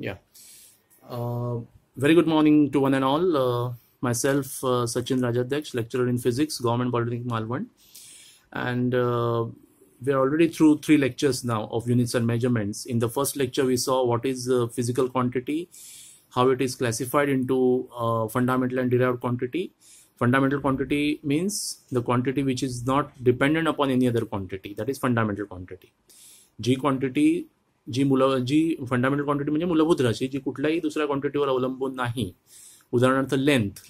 Yeah. Very good morning to one and all. Myself, Sachin Rajadhyaksha, lecturer in physics, Government Polytechnic Malvan. And we are already through 3 lectures now of units and measurements. In the first lecture, we saw what is physical quantity, how it is classified into fundamental and derived quantity. Fundamental quantity means the quantity which is not dependent upon any other quantity. That is fundamental quantity. जी quantity जी fundamental quantity म्हणजे मूलभूत राशी जी कुठल्याही दुसऱ्या क्वांटिटीवर अवलंबून नाही. उदाहरणार्थ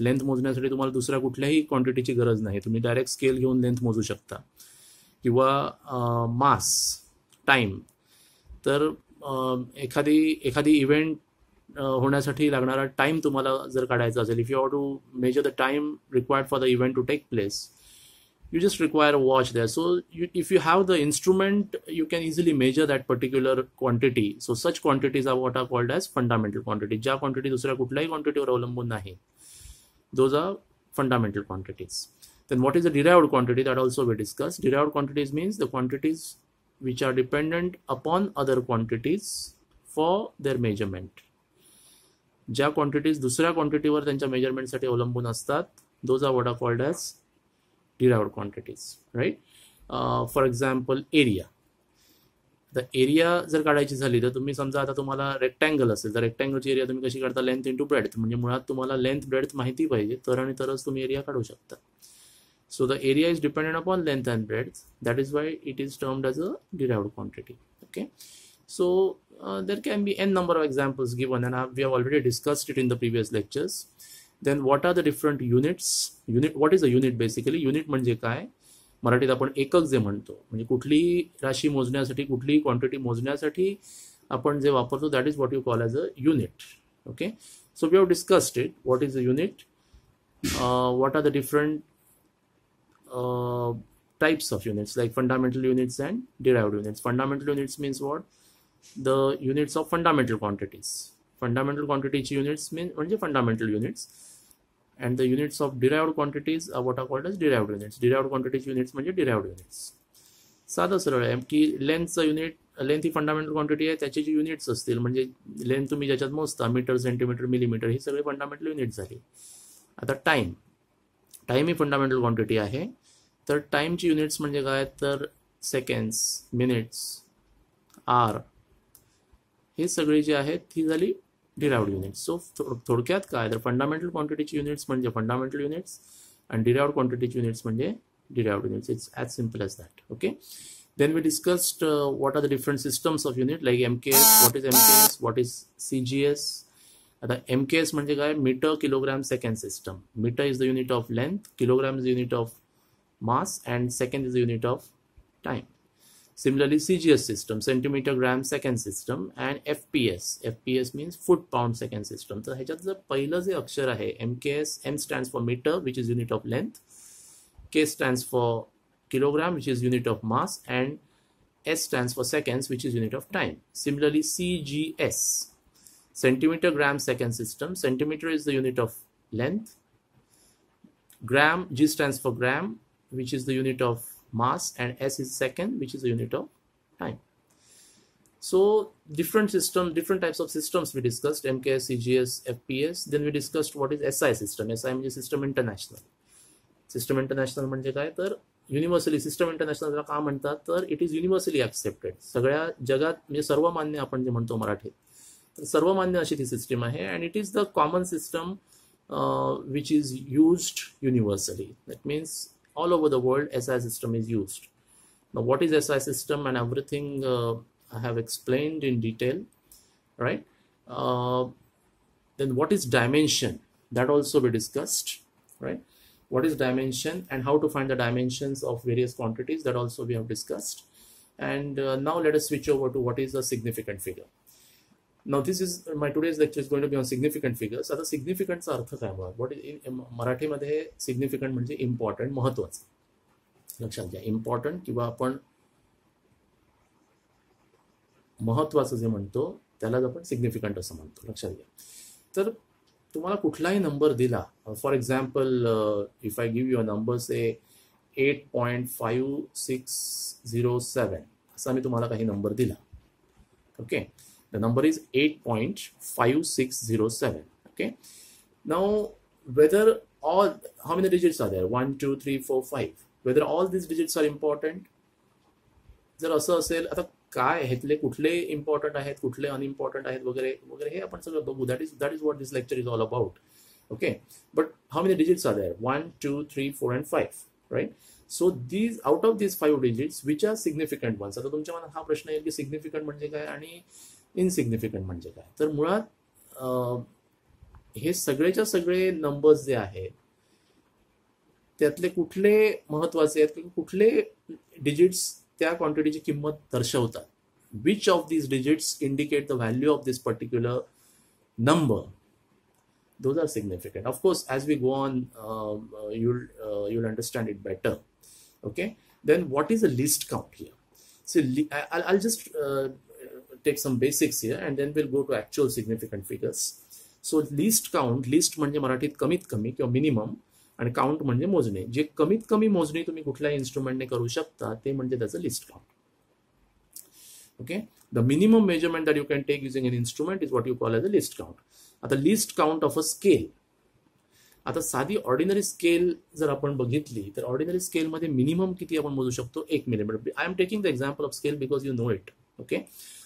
लेंथ मोजण्यासाठी तुम्हाला दुसऱ्या कुठल्याही क्वांटिटीची गरज नाही. तुम्ही डायरेक्ट स्केल घेऊन लेंथ मोजू शकता. किंवा मास टाइम. तर एखादी इव्हेंट होण्यासाठी लागणारा टाइम तुम्हाला जर काढायचा असेल, if you have to measure the time required for the event to take place, you just require a watch there. So if you have the instrument, you can easily measure that particular quantity. So such quantities are what are called as fundamental quantity. ज्या quantity दुसऱ्या कुठल्याही quantityवर अवलंबून नाही, those are fundamental quantities. Then what is the derived quantity? That also we discussed. Derived quantities means the quantities which are dependent upon other quantities for their measurement. ज्या quantities दुसऱ्या quantityवर त्यांच्या measurement साठी अवलंबून असतात, those are what are called as derived quantities, right? For example, area. The area जर काढायची झाली तर तुम्ही समजा आता तुम्हाला रेक्टँगल असेल तर रेक्टँगलची एरिया तुम्ही कशी काढता? Length into breadth. म्हणजे मुळात तुम्हाला लेंथ ब्रेड्थ माहिती पाहिजे तर आणि तरच तुम्ही एरिया काढू शकता. So the area is dependent upon length and breadth. That is why it is termed as a derived quantity. Okay, so there can be n number of examples given, and we have already discussed it in the previous lectures. Then what are the different units? What is a unit basically? Unit म्हणजे काय? मराठीत आपण एकक जे म्हणतो, म्हणजे कुठलीही राशी मोजण्यासाठी, कुठलीही क्वांटिटी मोजण्यासाठी आपण जे वापरतो, that is what you call as a unit. Okay, so we have discussed it. What is a unit? What are the different types of units, like fundamental units and derived units. Fundamental units means what? The units of fundamental quantities. Fundamental quantities units mean म्हणजे fundamental units, and the units of derived quantities are what are called as derived units. Derived quantities units म्हणजे derived units. साधं सरळ आहे की लेंथचं unit, length ही fundamental quantity आहे, त्याचे जे units असतील म्हणजे लेंथ तुम्ही ज्याच्यात मोजता, मीटर, सेंटीमीटर, मिलीमीटर, ही सगळी फंडामेंटल युनिट झाली. आता टाइम ही फंडामेंटल क्वांटिटी आहे. तर टाइमची युनिट्स म्हणजे काय? तर सेकंड्स, मिनिट्स, आर, हे सगळे जे आहेत ही झाली derived units. So थोडक्यात काय तर फंडामेंटल क्वांटिटीची युनिट्स म्हणजे फंडामेंटल युनिट्स आणि derived quantity युनिट्स म्हणजे derived units. It's as simple as that. Okay, then we discussed what are the different systems of unit, like MKS. What is MKS? What is CGS? आता MKS म्हणजे काय? Metre, kilogram, second system. Metre is the unit of length, kilogram is the unit of mass, and second is the unit of time. Similarly, CGS system, centimeter, gram, second system, and FPS means foot, pound, second system. तर ह्याच्यात जर पहिलं जे अक्षर आहे MKS, M stands for meter, which is unit of length, K stands for kilogram, which is unit of mass, and S stands for seconds, which is unit of time. Similarly, CGS, centimeter, gram, second system. Centimeter is the unit of length. Gram, G stands for gram, which is the unit of mass, and S is second, which is the unit of time. So different systems, different types of systems we discussed: MKS, CGS, FPS. Then we discussed what is SI system. SI म्हणजे system international. System international म्हणजे काय? तर universally. System इंटरनॅशनलला का म्हणतात? तर it is universally accepted. सगळ्या जगात म्हणजे सर्वमान्य आपण जे म्हणतो मराठीत, तर सर्वमान्य अशी ती सिस्टम आहे. And it is the common system which is used universally. That means all over the world SI system is used. Now what is SI system and everything I have explained in detail, right? Then what is dimension? That also we discussed, right? What is dimension and how to find the dimensions of various quantities, that also we have discussed. And now let us switch over to what is a significant figure. Now this is my today's lecture is going to be on significant figures. आता सिग्निफिकंटचा अर्थ काय? What is मराठीमध्ये significant म्हणजे important, महत्वाचं. लक्षात घ्या, important किंवा आपण महत्वाचं जे म्हणतो त्यालाच आपण सिग्निफिकंट असं म्हणतो. लक्षात घ्या. तर तुम्हाला कुठलाही नंबर दिला, for example if I give you a number से 8.5607 असा मी तुम्हाला काही नंबर दिला. Okay, The number is 8.5607. Okay. Now, whether all, how many digits are there? 1, 2, 3, 4, 5. Whether all these digits are important? जर असं असेल, आता काय ह्यातले कुठले इम्पॉर्टंट आहेत, कुठले अनइम्पॉर्टंट आहेत वगैरे वगैरे हे आपण सगळं बघू. That is what this lecture is all about. Okay, but how many digits are there? 1, 2, 3, 4 and 5, right? So these, out of these 5 digits, which are significant ones? आता तुमच्या मनात हा प्रश्न येईल की सिग्निफिकंट म्हणजे काय आणि इनसिग्निफिकंट म्हणजे काय. तर मुळात हे सगळेच्या सगळे नंबर्स जे आहेत त्यातले कुठले महत्वाचे आहेत, कुठले डिजिट्स त्या क्वांटिटीची किंमत दर्शवतात. Which of these digits indicate the value of this particular number. Those are significant. Of course, as we go on, you'll understand it better. Okay. Then what is a least count here? So I'll just take some basics here, and then we'll go to actual significant figures. So least count, least म्हणजे मराठीत कमीत कमी किंवा minimum, आणि count म्हणजे मोजणे. जे कमीत कमी मोजणी तुम्ही कुठल्याही इन्स्ट्रुमेंटने करू शकता ते म्हणजे त्याचं list count. Okay. The minimum measurement that you can take using an instrument is what you call as a least count. आता list count of a scale. आता साधी ऑर्डिनरी स्केल जर आपण बघितली तर ऑर्डिनरी स्केलमध्ये मिनिमम किती आपण मोजू शकतो? 1 millimetre. I am taking the example of scale because you know it. Okay.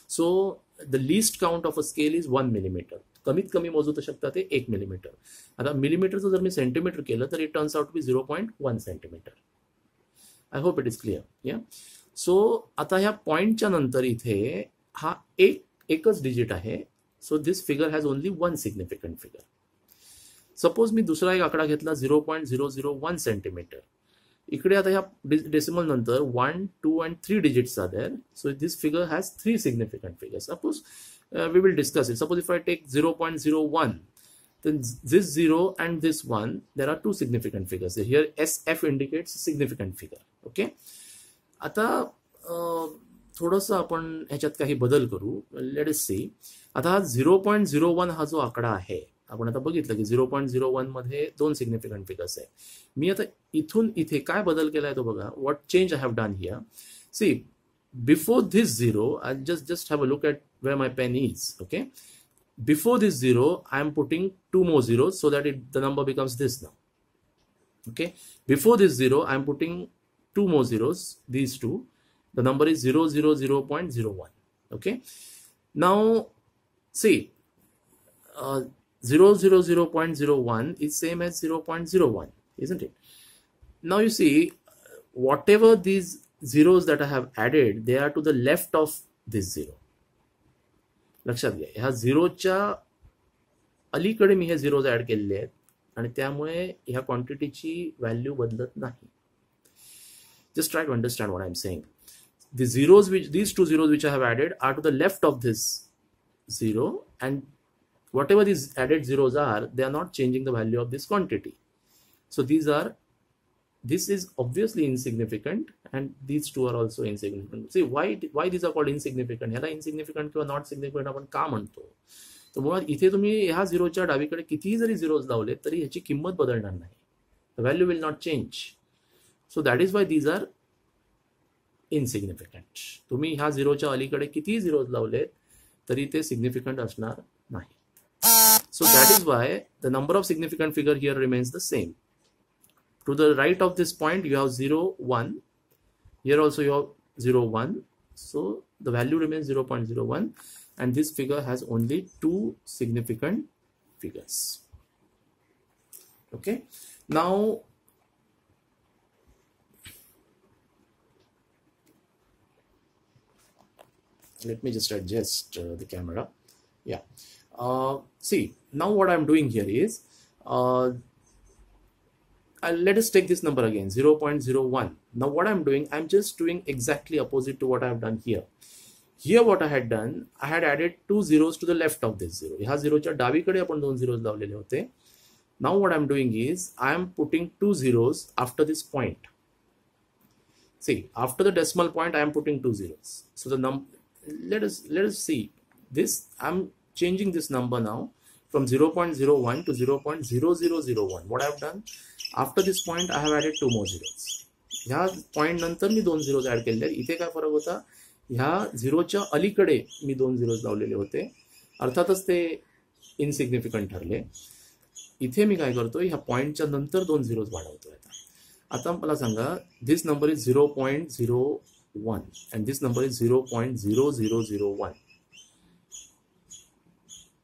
So the list count of a scale is 1 millimetre. कमीत कमी मोजू शकता ते 1 मिलीमीटर. आता मिलीमीटरचं जर मी सेंटीमीटर केलं तर it turns out to be 0.1 centimetre. I hope it is clear. Yeah. So आता ह्या पॉइंटच्या नंतर इथे हा एकच डिजिट आहे. So this figure has only one significant figure. Suppose मी दुसरा एक आकडा घेतला 0.001 सेंटीमीटर. इकडे आता ह्या डेसिमल नंतर 1, 2 and 3 digits are there. So this figure has 3 significant figures. Suppose we will discuss it. Suppose if I take 0.01, then this 0 and this 1, there are 2 significant figures. Here SF indicates significant figure. Okay. आता थोडंसं आपण ह्याच्यात काही बदल करू. Let us सी. आता हा 0.01 हा जो आकडा आहे, आपण आता बघितलं की 0.01 मध्ये 2 सिग्निफिकंट फिगर्स आहे. मी आता इथून इथे काय बदल केलाय तो बघा. What change I have done here. See, before this 0, I just have a look at where my pen is. Okay. Before this 0, I am putting 2 more zeros so that the number becomes this now. Okay. Before this 0, I am putting 2 more zeros, these 2. The number is 000.01. Okay. Now, see, 000.01 is same as 0.01, isn't it? Now you see, whatever these zeros that I have added, they are to the left of this 0. लक्षात घ्या, ह्या झिरोच्या अलीकडे मी हे zeros add केलेले आहेत आणि त्यामुळे ह्या क्वांटिटीची value बदलत नाही. Just try to understand what I'm saying. The zeros, these 2 zeros which I have added are to the left of this 0, and whatever these added zeros are, they are not changing the value of this quantity. So this is obviously insignificant, and these 2 are also insignificant. See, why these are called insignificant? ह्याला insignificant किंवा not significant आपण का म्हणतो? तर मुळात इथे तुम्ही ह्या झिरोच्या डावीकडे कितीही जरी झिरोज लावले तरी ह्याची किंमत बदलणार नाही. The value will not change. So that is why these are insignificant. तुम्ही ह्या झिरोच्या अलीकडे किती झिरोज लावलेत तरी ते सिग्निफिकंट असणार नाही. So that is why the number of significant figure here remains the same. To the right of this point you have 0, 1. Here also you have 0, 1. So the value remains 0.01, and this figure has only 2 significant figures. Okay. Now let me just adjust the camera. Yeah. See, now what I'm doing here is, let us take this number again, 0.01. Now what I'm doing, I'm just doing exactly opposite to what I have done here. Here what I had done, I had added 2 zeros to the left of this 0. ह्या झिरोच्या डावीकडे आपण 2 zeros लावलेले होते. Now what I'm doing is, I am putting 2 zeros after this point. See, after the decimal point, I am putting 2 zeros. So the let us see this. I'm changing this number now from 0.01 to 0.0001. What I have done, after this point I have added 2 more zeros. ह्या point नंतर मी 2 zeros add केले. इथे काय फरक होता, ह्या झिरोच्या अलीकडे मी 2 zeros लावलेले होते, अर्थातच ते इनसिग्निफिकंट ठरले. इथे मी काय करतोय, ह्या पॉईंटच्या नंतर 2 झिरोज वाढवतोय. आता मला सांगा, this number is 0.01 and this number is 0.0001.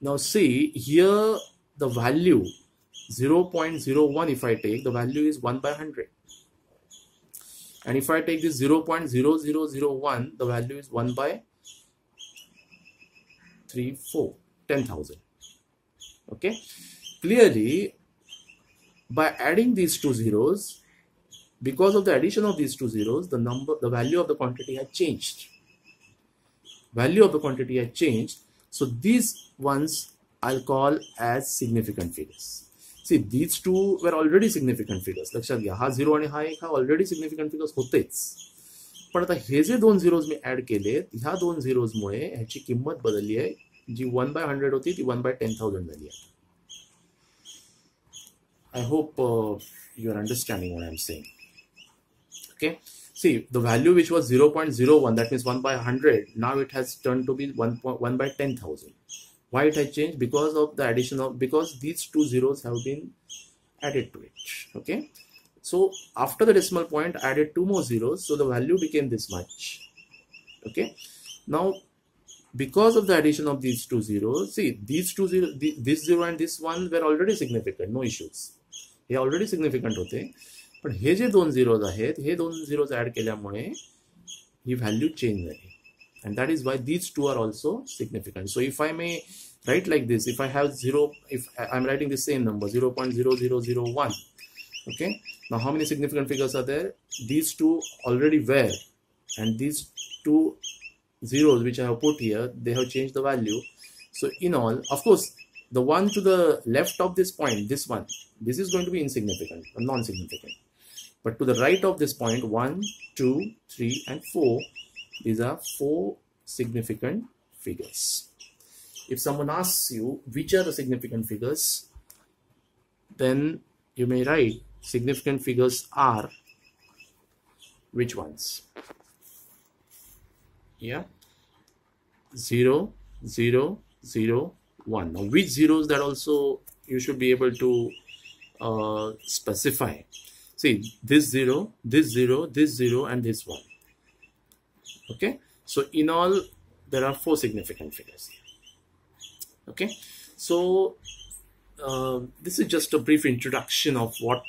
Now see here, the value 0.01, if I take, the value is 1 by 100. And if I take this 0.0001, the value is 1 by 10,000. Okay, clearly by adding these two zeros, because of the addition of these two zeros, the value of the quantity had changed. Value of the quantity had changed. So these ones I'll call as significant figures. See, these two were already significant figures. लक्षात घ्या, हा 0 आणि हा 1 हा already significant figures होतेच. पण आता हे जे 2 zeros मी add केलेत, ह्या 2 झिरोज मुळे ह्याची किंमत बदलली आहे. जी 1 by 100 होती ती 1 by 10,000 झाली आहे. I hope you are understanding what I am saying. Okay, see, the value which was 0.01, that means 1 by 100, now it has turned to be 1 by 10,000. Why it has changed? Because of the addition of, because these two zeros have been added to it. Okay, so after the decimal point I added 2 more zeros, so the value became this much. Okay, now because of the addition of these two zeros, see, these two zeros, this zero and this one were already significant, no issues. Hey already significant होते. पण हे जे 2 zeros आहेत, हे 2 zeros add केल्यामुळे ही value change झाली. And that is why these two are also significant. So if I may write like this, if I have 0, if I'm writing the same number 0.0001, okay, now how many significant figures are there? These two already were, and these two zeros which I have put here, they have changed the value. So in all, of course, the one to the left of this point, this one, this is going to be insignificant or non-significant. But to the right of this point, 1, 2, 3, and 4, these are 4 significant figures. If someone asks you which are the significant figures, then you may write significant figures are which ones? Yeah, 0, 0, 0, 1. Now which zeros, that also you should be able to specify. See, this 0, this 0, this 0, and this 1. Okay, so in all there are 4 significant figures here. Okay, so this is just a brief introduction of what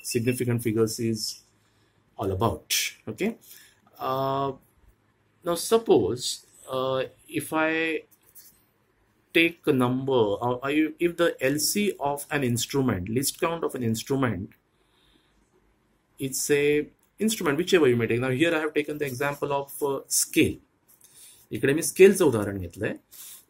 significant figures is all about. Okay, now suppose if I take a number, if the LC of an instrument, list count of an instrument, it's a instrument, whichever you may take. Now here I have taken the example of scale. इकडे मी स्केलचं उदाहरण घेतलंय.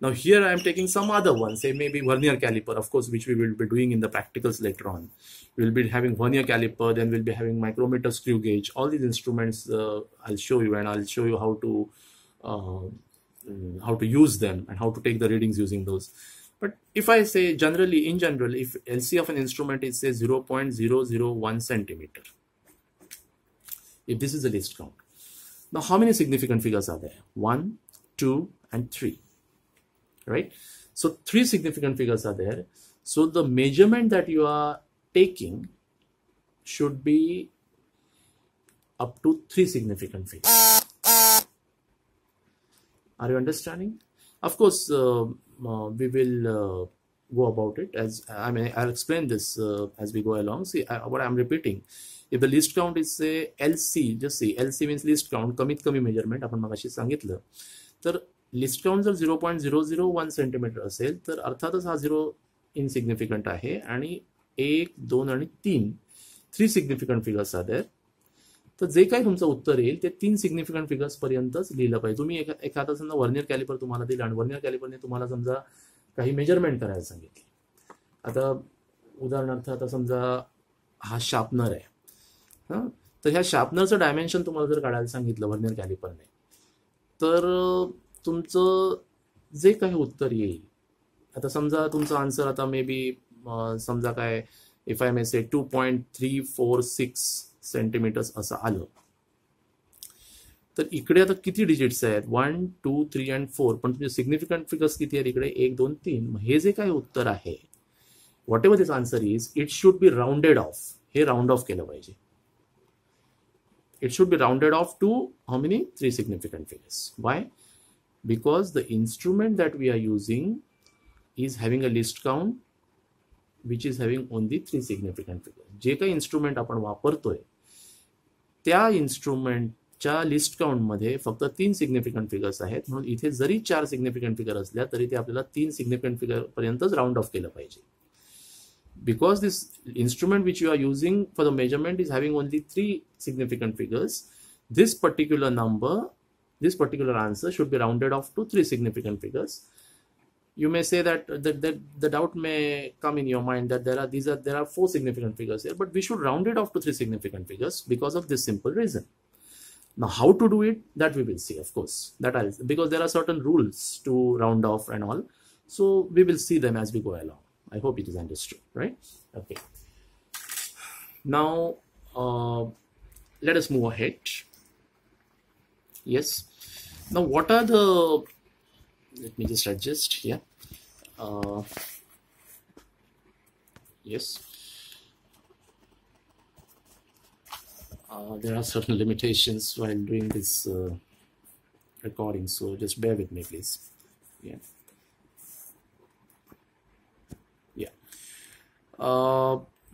Now here I am taking some other one, say maybe vernier caliper, of course, which we will be doing in the practicals later on. We will be having vernier caliper, then we'll be having micrometer, screw gauge. All these instruments I'll show you, and I'll show you how to use them and how to take the readings using those. But if I say generally, in general, if LC of an instrument is say 0.001 centimeter, if this is the list count, now how many significant figures are there? 1, 2, and 3. Right? So 3 significant figures are there. So the measurement that you are taking should be up to 3 significant figures. Are you understanding? Of course, we will go about it as I'll explain this as we go along. See, what I'm repeating. If the list count is say LC, just see, LC means list count, कमीत कमी measurement, आपण मगाशी सांगितलं. तर list count जर 0.001 centimetre असेल तर अर्थातच हा 0 इनसिग्निफिकंट आहे, आणि 1, 2 आणि 3 सिग्निफिकंट फिगर्स आहेत. तर जे काही तुमचं उत्तर येईल ते 3 सिग्निफिकंट फिगर्स पर्यंतच लिहिलं पाहिजे. तुम्ही एखादा समजा वर्नियर कॅलिपर तुम्हाला दिला आणि वर्नियर कॅलिपरने तुम्हाला समजा काही मेजरमेंट करायला सांगितले. आता उदाहरणार्थ आता समजा हा शार्पनर आहे, तर ह्या शार्पनरचं डायमेन्शन तुम्हाला जर काढायला सांगितलं वर्नियर कॅलिपरने, तर तुमचं जे काही उत्तर येईल, आता समजा तुमचं आन्सर आता मे बी समजा काय, इफ आय मे से 2.346 सेंटीमीटर्स असं आलं, तर इकडे आता किती डिजिट्स आहेत 1 2 3 and 4 पण तुमचे सिग्निफिकंट फिगर्स किती आहेत इकडे 1 2 3 हे जे काही उत्तर आहे whatever this answer is it should be rounded off हे राउंड ऑफ केलं पाहिजे it should be rounded off to how many 3 significant figures. Why? Because the instrument that we are using is having a list count which is having only 3 significant figures. जे काही instrument आपण वापरतोय त्या इन्स्ट्रुमेंटच्या list count मध्ये फक्त 3 significant figures आहेत म्हणून इथे जरी 4 significant figure असल्या तरी ते आपल्याला 3 सिग्निफिकंट फिगर पर्यंतच राउंड ऑफ केलं पाहिजे. Because this instrument which you are using for the measurement is having only 3 significant figures, this particular number, this particular answer should be rounded off to 3 significant figures. You may say that the doubt may come in your mind that there are 4 significant figures here, but we should round it off to 3 significant figures because of this simple reason. Now, how to do it, that we will see, of course. Because there are certain rules to round off and all, so we will see them as we go along. I hope it is understood, right? Okay. Now, let us move ahead. Yes. Now, what are the? Let me just adjust here. Yes. There are certain limitations while doing this recording, so just bear with me, please. Yeah.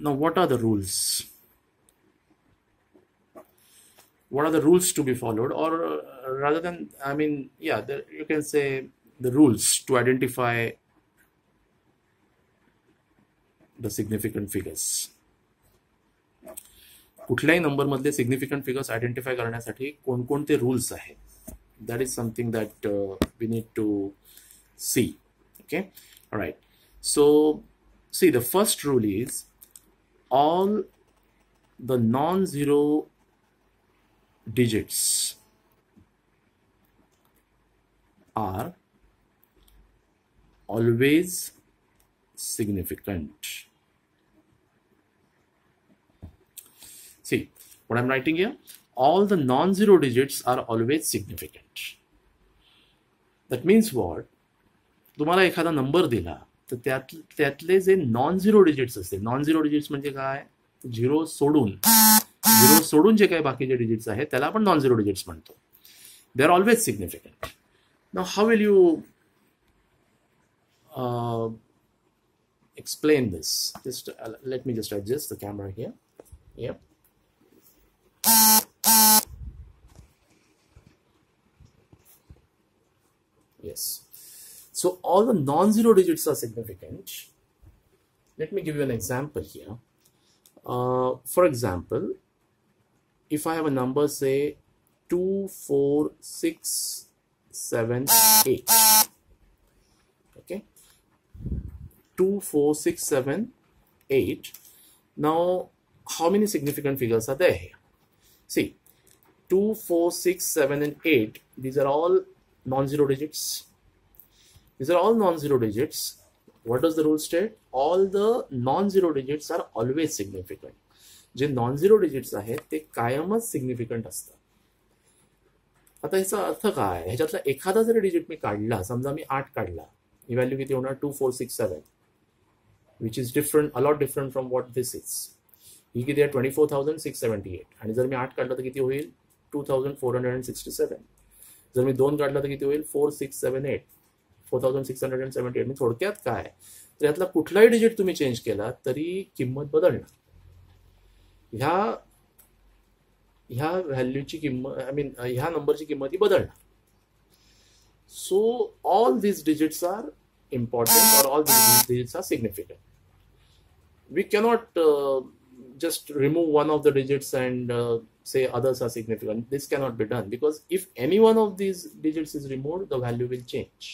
Now, what are the rules? What are the rules to be followed, or rather than, I mean, yeah, you can say the rules to identify the significant figures. कुठल्याही number मधले significant figures identify करण्यासाठी कोणकोणते rules आहेत that is something that we need to see. Okay, all right. So see, the first rule is all the non-zero digits are always significant. See what I'm writing here? All the non-zero digits are always significant. That means what? तुम्हाला एखादा number दिला तर त्यातले जे non zero digits असते non zero digits म्हणजे काय zero सोडून जे काही बाकीचे डिजिट्स आहेत त्याला आपण नॉन झिरो डिजिट्स म्हणतो. They are always significant. Now how will you explain this? Just let me just adjust the camera here. Yep. Yes. So all the non-zero digits are significant. Let me give you an example here. For example, if I have a number, say 2 4 6 7 8. Okay, 2 4 6 7 8. Now, how many significant figures are there here? See, 2 4 6 7 and 8. These are all non-zero digits. These are all non-zero digits. What does the rule state? All the non-zero digits are always significant. J non-zero digits आहेत ते कायमच significant असतात. आता याचा अर्थ काय? ह्याच्यातला एखादा जर digit मी काढला, समजा मी 8 काढला, ही व्हॅल्यू किती होणार 2 4 6 7, which is different, a lot different from what this is. ही किती आहे 24,678 आणि जर मी 8 काढला तर किती होईल 2,467. जर मी 2 काढला तर किती होईल 4,678 4,678. थोडक्यात काय तर यातला कुठलाही डिजिट तुम्ही चेंज केला तरी किंमत बदलणार. ह्या व्हॅल्यूची किंमत ह्या नंबरची किंमत ही बदलणार. So all these digits are important और all these digits are significant. We cannot just remove one of the digits and say others are significant. This cannot be done because if any one of these digits is removed, the value will change.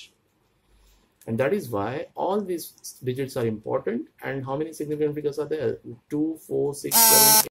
And that is why all these digits are important. And how many significant figures are there? 2 4 6 7